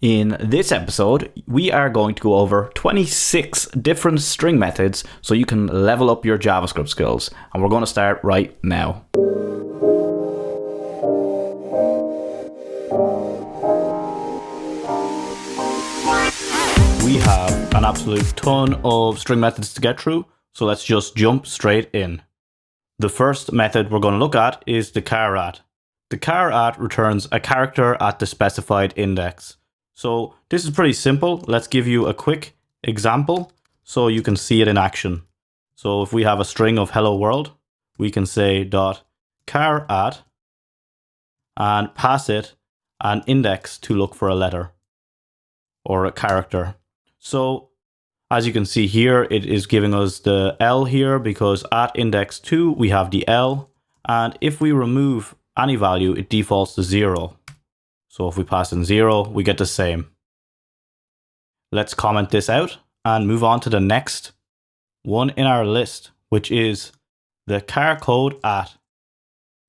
In this episode, we are going to go over 26 different string methods so you can level up your JavaScript skills. And we're going to start right now. We have an absolute ton of string methods to get through, so let's just jump straight in. The first method we're going to look at is the charAt. The charAt returns a character at the specified index. So this is pretty simple. Let's give you a quick example so you can see it in action. So if we have a string of hello world, we can say .charAt and pass it an index to look for a letter or a character. So as you can see here, it is giving us the L here because at index 2 we have the L, and if we remove any value, it defaults to 0. So if we pass in 0, we get the same. Let's comment this out and move on to the next one in our list, which is the charCodeAt.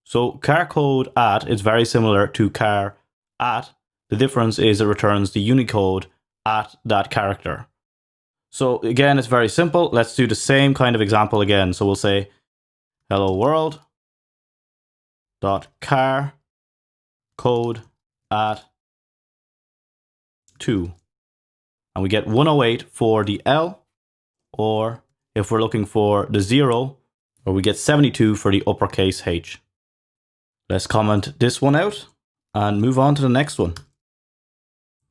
So charCodeAt is very similar to charAt. The difference is it returns the Unicode at that character. So again, it's very simple. Let's do the same kind of example again. So we'll say hello world dot charCodeAt 2, and we get 108 for the L, or if we're looking for the 0, or we get 72 for the uppercase H. Let's comment this one out and move on to the next one.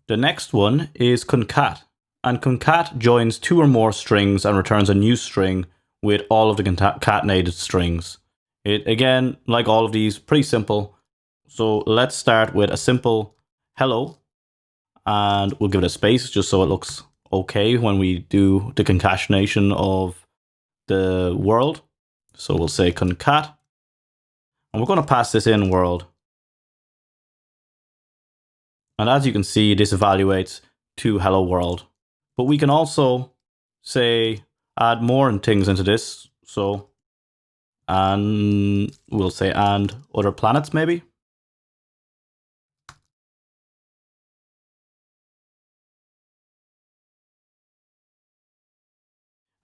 The next one is concat, and concat joins two or more strings and returns a new string with all of the concatenated strings. It, again, like all of these, pretty simple. So let's start with a simple hello, and we'll give it a space just so it looks okay when we do the concatenation of the world. So we'll say concat, and we're going to pass this in world. And as you can see, this evaluates to hello world. But we can also say add more things into this. So, and we'll say and other planets maybe.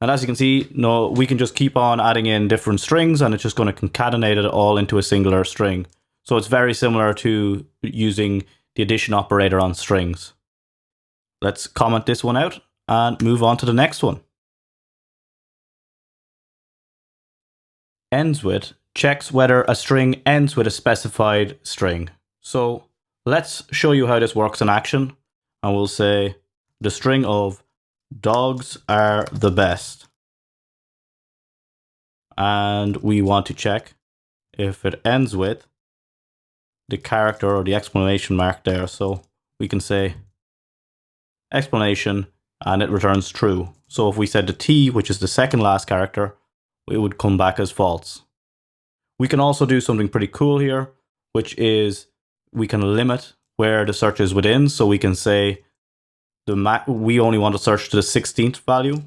And as you can see, we can just keep on adding in different strings and it's just going to concatenate it all into a singular string. So it's very similar to using the addition operator on strings. Let's comment this one out and move on to the next one. endsWith checks whether a string ends with a specified string. So let's show you how this works in action. And we'll say the string of dogs are the best. And we want to check if it ends with the character or the exclamation mark there. So we can say explanation and it returns true. So if we said the T, which is the second last character, it would come back as false. We can also do something pretty cool here, which is we can limit where the search is within. So we can say we only want to search to the 16th value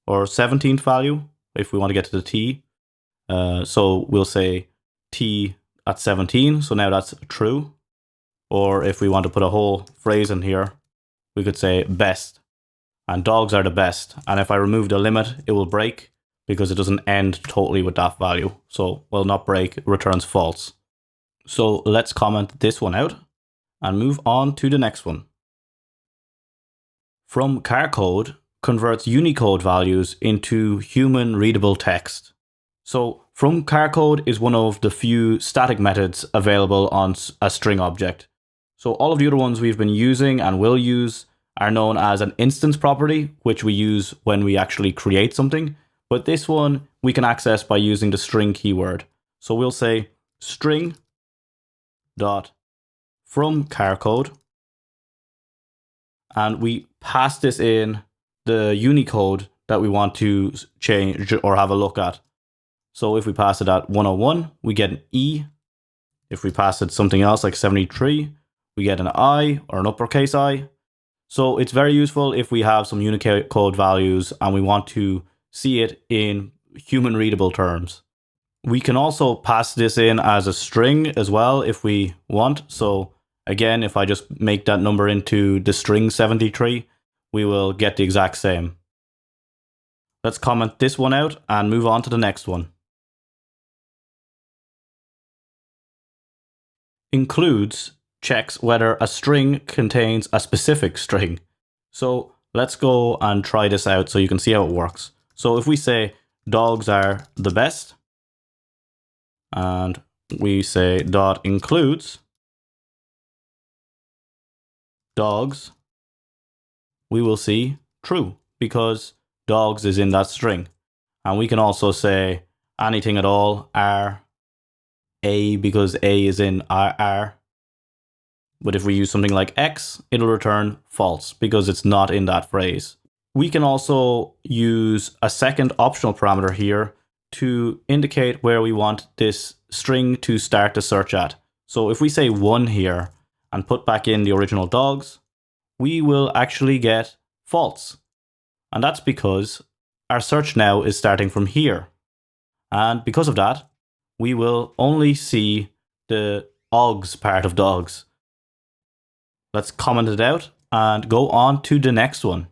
or 17th value if we want to get to the T. So we'll say T at 17. So now that's true. Or if we want to put a whole phrase in here, we could say best. And dogs are the best. And if I remove the limit, it will break because it doesn't end totally with that value. So, well, not break, it returns false. So let's comment this one out and move on to the next one. fromCharCode converts Unicode values into human readable text. So fromCharCode is one of the few static methods available on a string object. So all of the other ones we've been using and will use are known as an instance property, which we use when we actually create something. But this one we can access by using the string keyword. So we'll say string dot fromCharCode, and we pass this in the Unicode that we want to change or have a look at. So if we pass it at 101, we get an E. If we pass it something else like 73, we get an I or an uppercase I. So it's very useful if we have some Unicode values and we want to see it in human readable terms. We can also pass this in as a string as well if we want. So Again, if I just make that number into the string 73, we will get the exact same. Let's comment this one out and move on to the next one. Includes checks whether a string contains a specific string. So let's go and try this out so you can see how it works. So if we say dogs are the best, and we say dot includes dogs, we will see true because dogs is in that string. And we can also say anything at all, are a, because a is in R. But if we use something like X, it'll return false because it's not in that phrase. We can also use a second optional parameter here to indicate where we want this string to start the search at. So if we say 1 here and put back in the original dogs, we will actually get false. And that's because our search now is starting from here. And because of that, we will only see the OGS part of dogs. Let's comment it out and go on to the next one.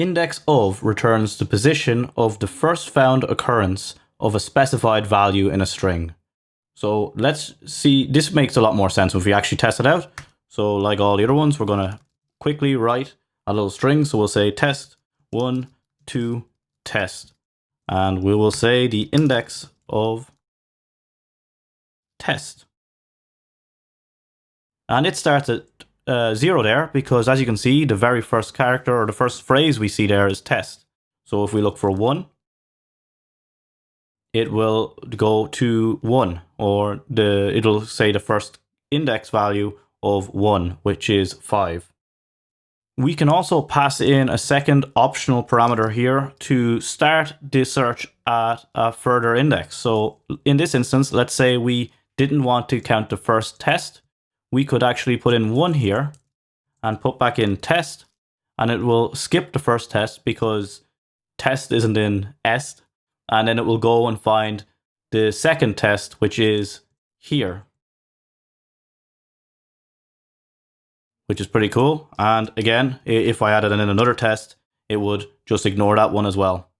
IndexOf returns the position of the first found occurrence of a specified value in a string. So let's see, this makes a lot more sense if we actually test it out. So like all the other ones, we're going to quickly write a little string. So we'll say test 1, 2, test. And we will say the index of test. And it starts at 0 there because, as you can see, the very first character or the first phrase we see there is test. So if we look for 1, it will go to 1, or it'll say the first index value of 1, which is 5. We can also pass in a second optional parameter here to start the search at a further index. So in this instance, let's say we didn't want to count the first test. We could actually put in 1 here and put back in test, and it will skip the first test because test isn't in est, and then it will go and find the second test, which is here, which is pretty cool. And again, if I added in another test, it would just ignore that one as well.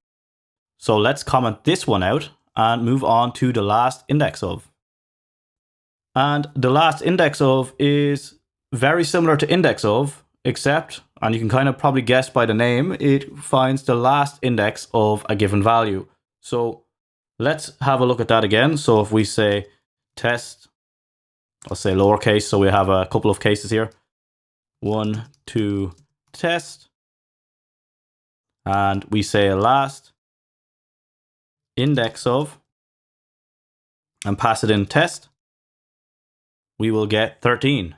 So let's comment this one out and move on to the lastIndexOf. And the lastIndexOf is very similar to indexOf, except, and you can kind of probably guess by the name, it finds the last index of a given value. So let's have a look at that again. So if we say test, I'll say lowercase, so we have a couple of cases here. 1, 2, test. And we say last index of, and pass it in test. We will get 13.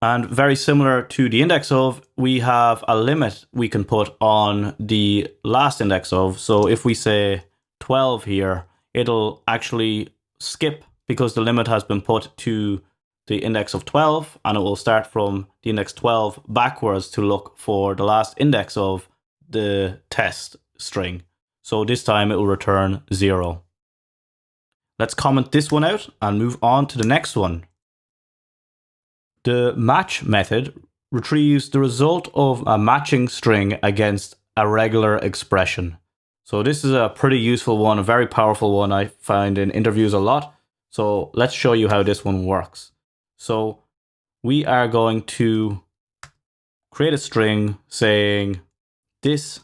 And very similar to the index of, we have a limit we can put on the last index of. So if we say 12 here, it'll actually skip because the limit has been put to the index of 12, and it will start from the index 12 backwards to look for the last index of the test string. So this time it will return 0. Let's comment this one out and move on to the next one. The match method retrieves the result of a matching string against a regular expression. So this is a pretty useful one, a very powerful one I find in interviews a lot. So let's show you how this one works. So we are going to create a string saying this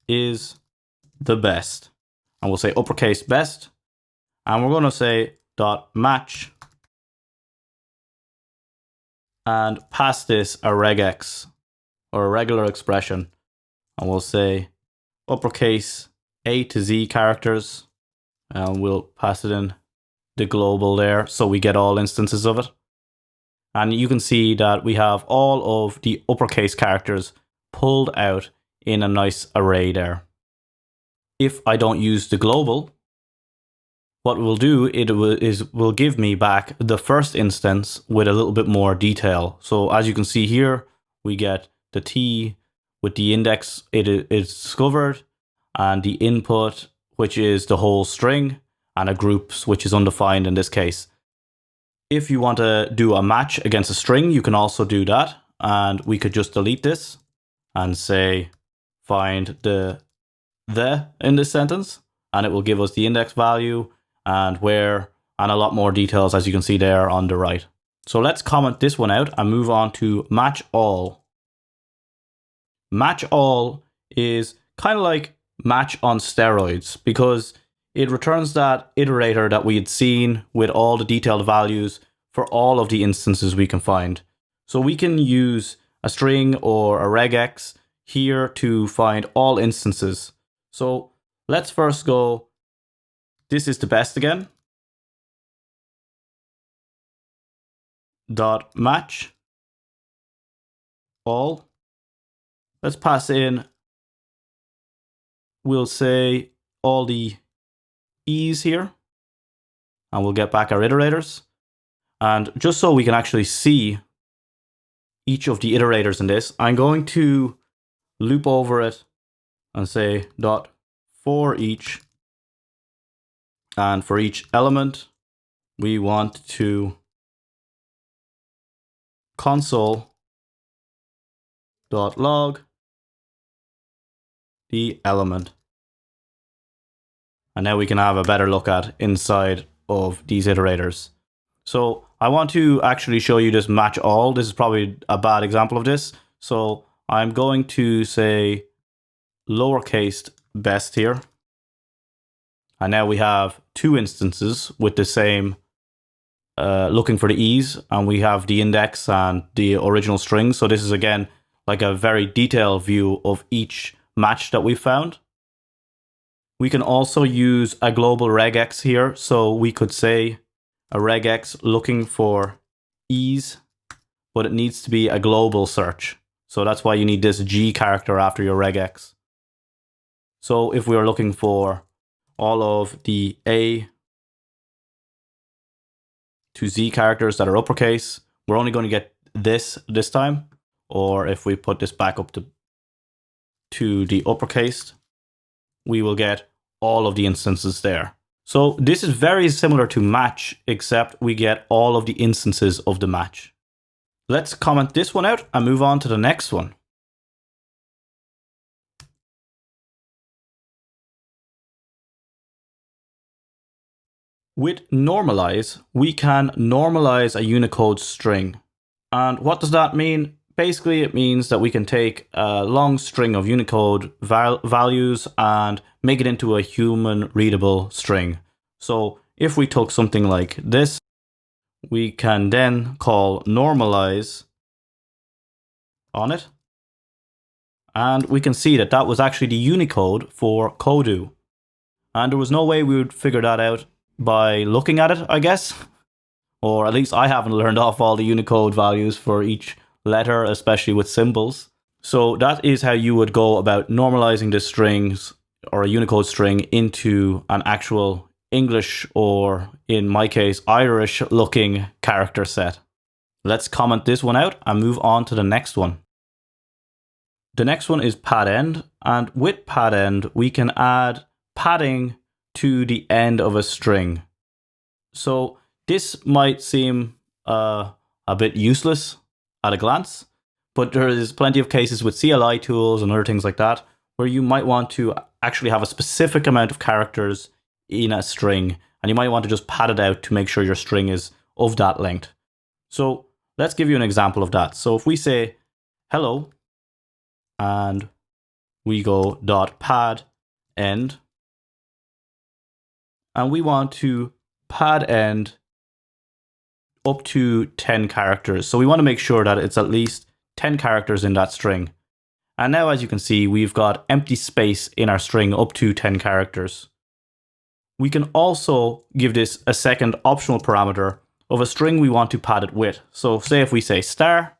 is the best. And we'll say uppercase best. And we're going to say dot match and pass this a regex or a regular expression. And we'll say uppercase A to Z characters. And we'll pass it in the global there so we get all instances of it. And you can see that we have all of the uppercase characters pulled out in a nice array there. If I don't use the global, what we'll do is will give me back the first instance with a little bit more detail. So as you can see here, we get the T with the index it is discovered, and the input, which is the whole string, and a groups, which is undefined in this case. If you want to do a match against a string, you can also do that. And we could just delete this and say, find the in this sentence, and it will give us the index value and where, and a lot more details, as you can see there on the right. So let's comment this one out and move on to matchAll. MatchAll is kind of like match on steroids because it returns that iterator that we had seen with all the detailed values for all of the instances we can find. So we can use a string or a regex here to find all instances. So let's first go, this is the best again, dot match all. Let's pass in, we'll say all the e's here, and we'll get back our iterators. And just so we can actually see each of the iterators in this, I'm going to loop over it and say dot for each. And for each element, we want to console.log the element. And now we can have a better look at inside of these iterators. So I want to actually show you this match all. This is probably a bad example of this. So I'm going to say lowercase best here. And now we have two instances with the same looking for the e's, and we have the index and the original string. So this is again like a very detailed view of each match that we found. We can also use a global regex here. So we could say a regex looking for e's, but it needs to be a global search. So that's why you need this G character after your regex. So if we are looking for all of the A to Z characters that are uppercase, we're only going to get this time. Or if we put this back up to the uppercase, we will get all of the instances there. So this is very similar to match, except we get all of the instances of the match. Let's comment this one out and move on to the next one. With normalize, we can normalize a Unicode string. And what does that mean? Basically, it means that we can take a long string of Unicode values and make it into a human readable string. So if we took something like this, we can then call normalize on it. And we can see that that was actually the Unicode for Kodu. And there was no way we would figure that out by looking at it, I guess. Or at least I haven't learned off all the Unicode values for each letter, especially with symbols. So that is how you would go about normalizing the strings or a Unicode string into an actual English, or in my case, Irish looking character set. Let's comment this one out and move on to the next one. The next one is padEnd, and with padEnd, we can add padding to the end of a string. So this might seem a bit useless at a glance, but there is plenty of cases with CLI tools and other things like that where you might want to actually have a specific amount of characters in a string, and you might want to just pad it out to make sure your string is of that length. So let's give you an example of that. So if we say hello and we go .padEnd, and we want to padEnd up to 10 characters. So we want to make sure that it's at least 10 characters in that string. And now, as you can see, we've got empty space in our string up to 10 characters. We can also give this a second optional parameter of a string we want to pad it with. So say if we say star,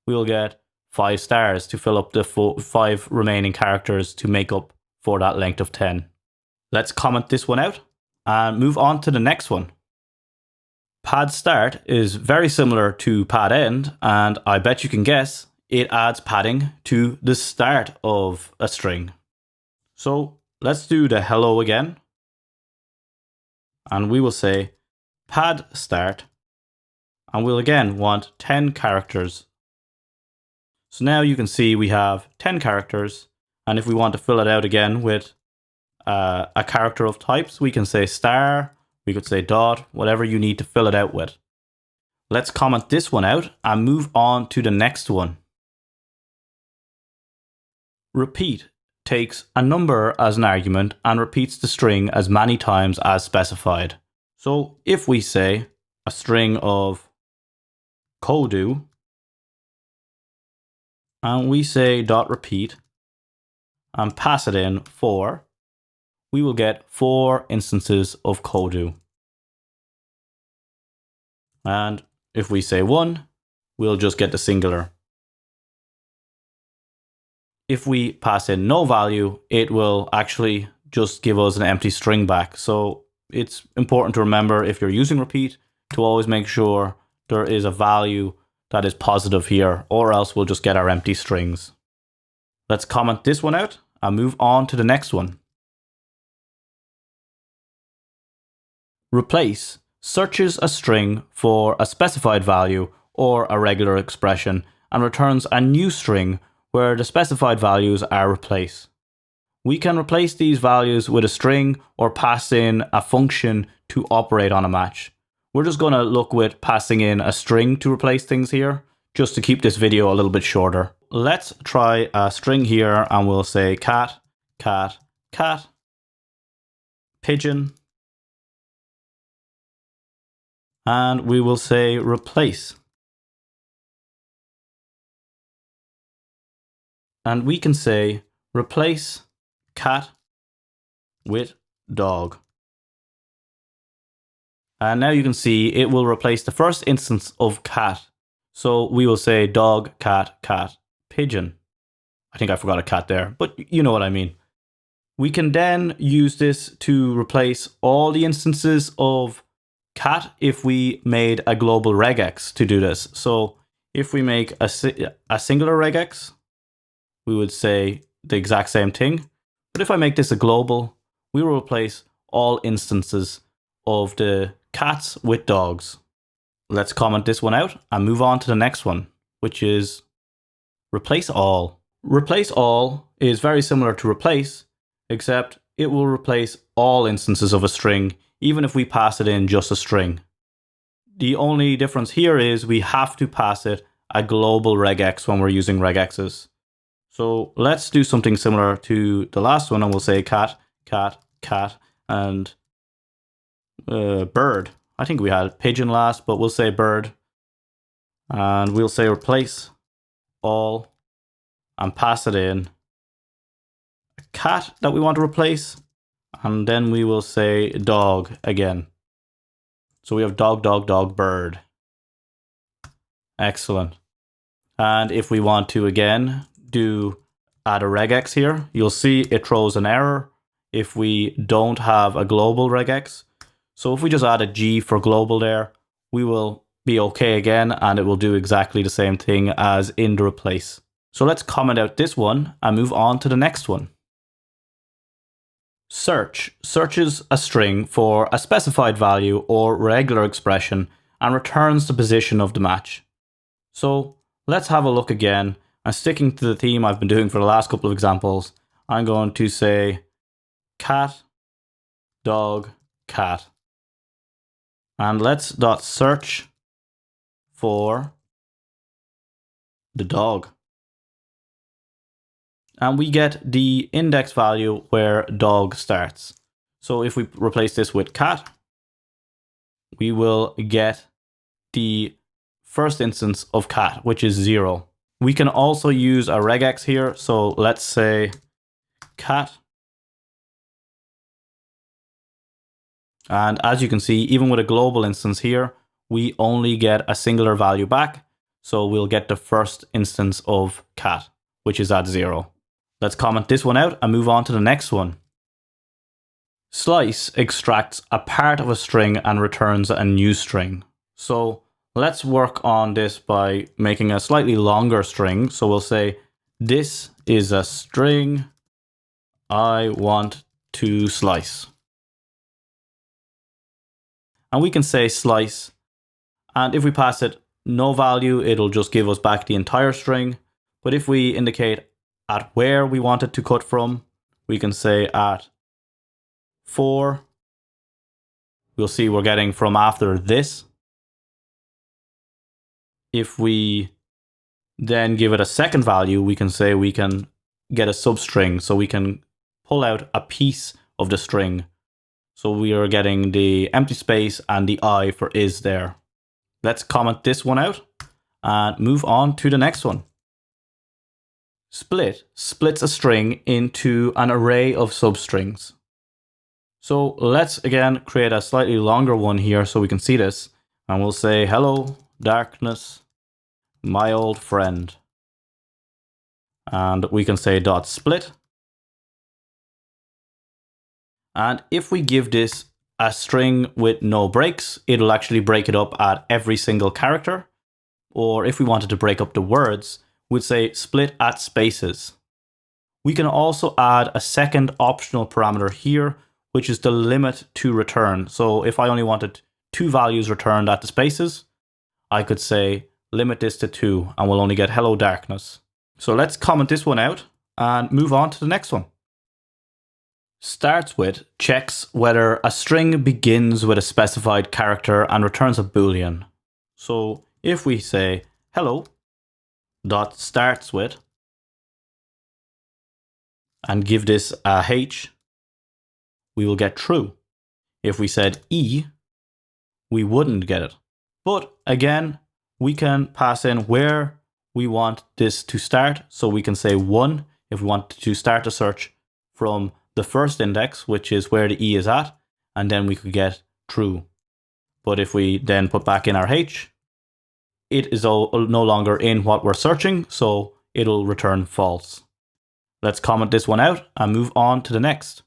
we'll get 5 stars to fill up the 5 remaining characters to make up for that length of 10. Let's comment this one out and move on to the next one. padStart is very similar to padEnd, and I bet you can guess it adds padding to the start of a string. So let's do the hello again, and we will say padStart And we'll again want 10 characters. So now you can see we have 10 characters. And if we want to fill it out again with a character of types, we can say star, we could say dot, whatever you need to fill it out with. Let's comment this one out and move on to the next one. Repeat takes a number as an argument and repeats the string as many times as specified. So if we say a string of codo and we say dot repeat and pass it in 4, we will get 4 instances of codo. And if we say 1, we'll just get the singular. If we pass in no value, it will actually just give us an empty string back. So it's important to remember, if you're using repeat, to always make sure there is a value that is positive here, or else we'll just get our empty strings. Let's comment this one out and move on to the next one. Replace searches a string for a specified value or a regular expression and returns a new string where the specified values are replaced. We can replace these values with a string or pass in a function to operate on a match. We're just going to look with passing in a string to replace things here, just to keep this video a little bit shorter. Let's try a string here and we'll say cat, cat, cat, pigeon, and we will say replace. And we can say replace cat with dog. And now you can see it will replace the first instance of cat. So we will say dog, cat, cat, pigeon. I think I forgot a cat there, but you know what I mean. We can then use this to replace all the instances of cat if we made a global regex to do this. So if we make a singular regex, we would say the exact same thing. But if I make this a global, we will replace all instances of the cats with dogs. Let's comment this one out and move on to the next one, which is replaceAll. ReplaceAll is very similar to replace, except it will replace all instances of a string, even if we pass it in just a string. The only difference here is we have to pass it a global regex when we're using regexes. So let's do something similar to the last one, and we'll say cat, cat, cat, and bird. I think we had pigeon last, but we'll say bird. And we'll say replace all and pass it in a cat that we want to replace. And then we will say dog again. So we have dog, dog, dog, bird. Excellent. And if we want to again add a regex here, you'll see it throws an error if we don't have a global regex. So if we just add a G for global there, we will be okay again, and it will do exactly the same thing as in the replace. So let's comment out this one and move on to the next one. Search searches a string for a specified value or regular expression and returns the position of the match. So let's have a look again, and sticking to the theme I've been doing for the last couple of examples, I'm going to say cat, dog, cat. And let's .search for the dog. And we get the index value where dog starts. So if we replace this with cat, we will get the first instance of cat, which is 0. We can also use a regex here. So let's say cat. And as you can see, even with a global instance here, we only get a singular value back. So we'll get the first instance of cat, which is at 0. Let's comment this one out and move on to the next one. Slice extracts a part of a string and returns a new string. So let's work on this by making a slightly longer string. So we'll say, this is a string I want to slice. And we can say slice, And if we pass it no value, it'll just give us back the entire string. But if we indicate at where we want it to cut from, we can say at 4. We'll see we're getting from after this. If we then give it a second value, we can say we can get a substring. So we can pull out a piece of the string. So we are getting the empty space and the I for is there. Let's comment this one out and move on to the next one. Split splits a string into an array of substrings. So let's again create a slightly longer one here so we can see this. And we'll say, hello, darkness, my old friend. And we can say dot split. And if we give this a string with no breaks, it'll actually break it up at every single character. Or if we wanted to break up the words, we'd say split at spaces. We can also add a second optional parameter here, which is the limit to return. So if I only wanted 2 values returned at the spaces, I could say limit this to 2 and we'll only get hello darkness. So let's comment this one out and move on to the next one. StartsWith checks whether a string begins with a specified character and returns a boolean. So if we say hello dot startsWith and give this a H, we will get true. If we said E, we wouldn't get it. But again, we can pass in where we want this to start. So we can say 1 if we want to start a search from the first index, which is where the E is at, and then we could get true. But if we then put back in our H, it is no longer in what we're searching, so it'll return false. Let's comment this one out and move on to the next.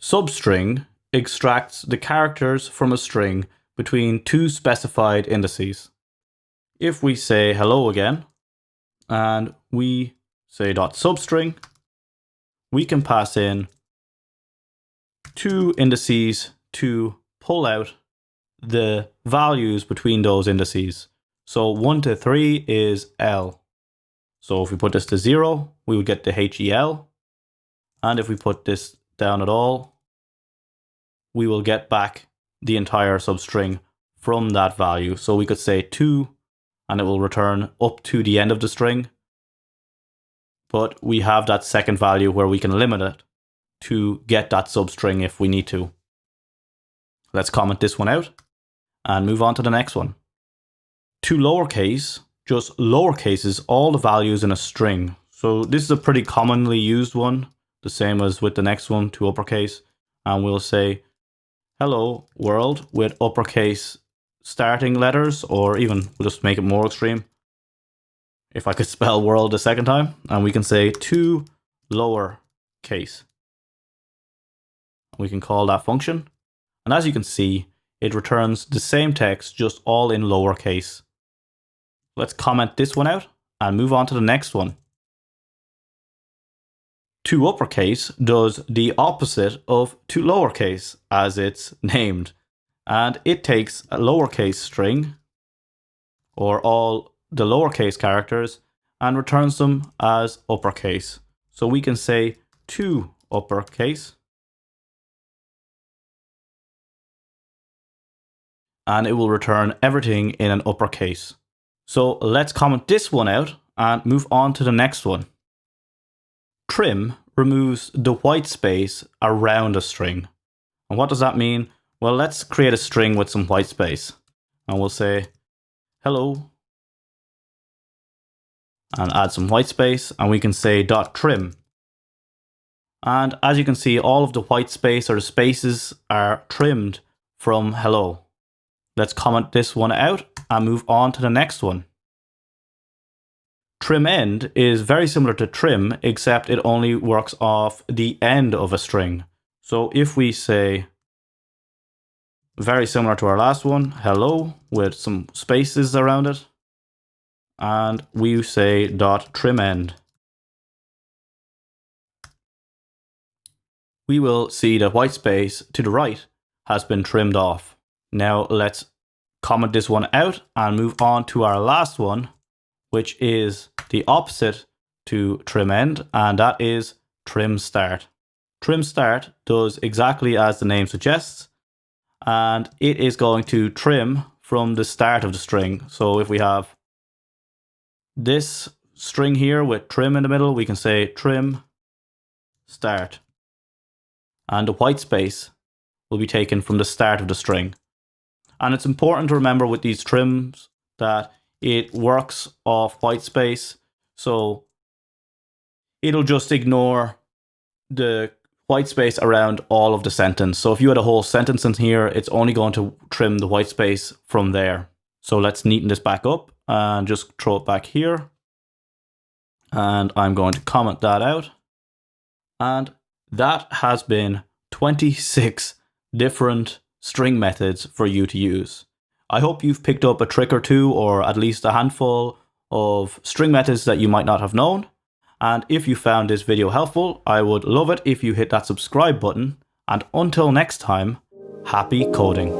Substring extracts the characters from a string between 2 specified indices. If we say hello again, and we say dot substring, we can pass in 2 indices to pull out the values between those indices. So 1 to 3 is L. So if we put this to 0, we would get the HEL. And if we put this down at all, we will get back the entire substring from that value. So we could say 2, and it will return up to the end of the string. But we have that second value where we can limit it to get that substring if we need to. Let's comment this one out and move on to the next one. toLowerCase just lowercases all the values in a string. So this is a pretty commonly used one, the same as with the next one, toUpperCase. And we'll say hello world with uppercase starting letters, or even we'll just make it more extreme. If I could spell world a second time, and we can say toLowerCase. We can call that function. And as you can see, it returns the same text, just all in lowercase. Let's comment this one out and move on to the next one. toUpperCase does the opposite of toLowerCase, as it's named. And it takes a lowercase string, or all the lowercase characters, and returns them as uppercase. So we can say toUpperCase, and it will return everything in an uppercase. So let's comment this one out and move on to the next one. Trim removes the white space around a string. And what does that mean? Well, let's create a string with some white space. And we'll say hello and add some white space, and we can say dot trim. And as you can see, all of the white space or the spaces are trimmed from hello. Let's comment this one out and move on to the next one. trimEnd is very similar to trim, except it only works off the end of a string. So if we say, very similar to our last one, hello, with some spaces around it, and we say dot trimEnd, we will see that white space to the right has been trimmed off. Now let's comment this one out and move on to our last one, which is the opposite to trimEnd, and that is trimStart. trimStart does exactly as the name suggests, and it is going to trim from the start of the string. So if we have this string here with trim in the middle, we can say trimStart. And the white space will be taken from the start of the string. And it's important to remember with these trims that it works off white space. So it'll just ignore the white space around all of the sentence. So if you had a whole sentence in here, it's only going to trim the white space from there. So let's neaten this back up and just throw it back here. And I'm going to comment that out. And that has been 26 different string methods for you to use. I hope you've picked up a trick or two, or at least a handful of string methods that you might not have known. And if you found this video helpful, I would love it if you hit that subscribe button. And until next time, happy coding.